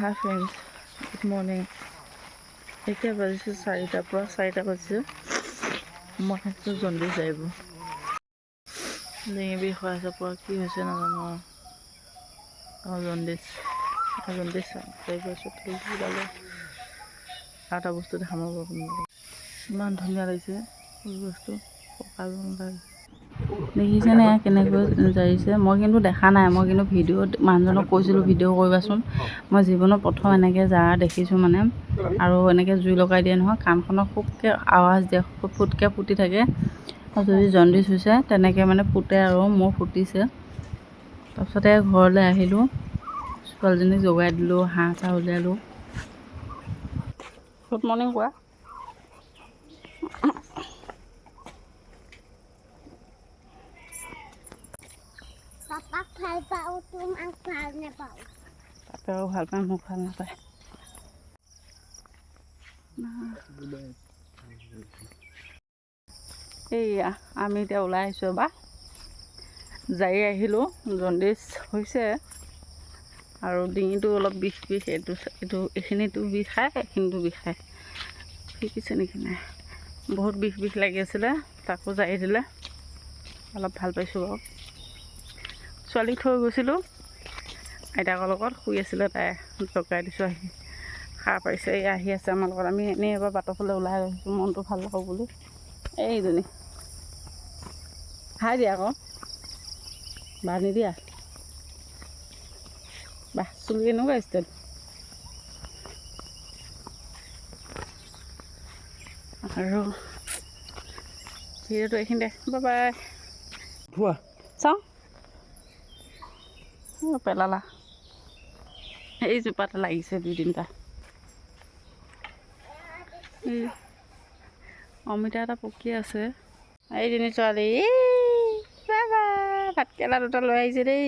হাই friends, good morning. এতিয়া বাজিছে 4টাৰ পৰা 4টা বাজিছে। মই ভাবিছোঁ জল্দি যাব। ডিঙি বিষ হৈ আছে পৰা, কি হৈছে নাজানো আৰু জণ্ডিছ চাই গৈছোঁ। তুলসীডালে আৰু এটা বস্তু দেখাব আপোনালোকক। ইমান ধুনীয়া লাগিছে বস্তু পকা দেখিছেনে কেনেকৈ জাৰিছে। মই কিন্তু দেখা নাই, মই কিন্তু ভিডিঅ'ত মানুহজনক কৈছিলোঁ ভিডিঅ' কৰিবাচোন। মই জীৱনত প্ৰথম এনেকৈ জাৰা দেখিছোঁ মানে। আৰু এনেকৈ জুই লগাই দিয়ে নহয়, কাণখনত খুবকৈ আৱাজ দিয়ে, ফুটকৈ ফুটি থাকে। আৰু যদি জণ্ডিছ হৈছে তেনেকৈ মানে ফুটে আৰু মোৰ ফুটিছে। তাৰপিছতে ঘৰলৈ আহিলোঁ, ছোৱালীজনীক জগাই দিলোঁ, হাঁহ চাহ উলিয়ালোঁ। গুড মৰ্ণিং কোৱা। পাপাক ভাল পাওঁ, তোমাক ভাল নাপাওঁ। পাপাও ভাল পায়, মোক ভাল নাপায়। এইয়া আমি এতিয়া ওলাই আহিছোঁ এবাৰ, যাই আহিলোঁ। জণ্ডিছ হৈছে আৰু ডিঙিটো অলপ বিষ এইখিনিতো বিষায়, এইখিনিতো বিষায়। শিকিছে নেকি নাই, বহুত বিষ লাগি আছিলে, তাকো জাৰি দিলে অলপ ভাল পাইছোঁ বাৰু। ছোৱালীক থৈ গৈছিলোঁ, আইতাকৰ লগত শুই আছিলে, তাই জগাই দিছোঁ, আহি সাৰ পাইছে। এই আহি আছে আমাৰ লগত। আমি এনেই এবাৰ বাটৰ ফালে ওলাই আহিছোঁ, মনটো ভাল লাগক বুলি। এইজনী হাই দিয়া আকৌ, বাহ নিদিয়া, বাহ চুলি এনেকুৱা ষ্টাইল। আৰু ভিডিঅ'টো এইখিনিতে, বাই চাওঁ পেলালা। এই জোপাতে লাগিছে 2-3টা। অমিতা এটা পকি আছে। এইজনী ছোৱালী, বাবা ভাতকেৰেলা 2টা লৈ আহিছে দেই।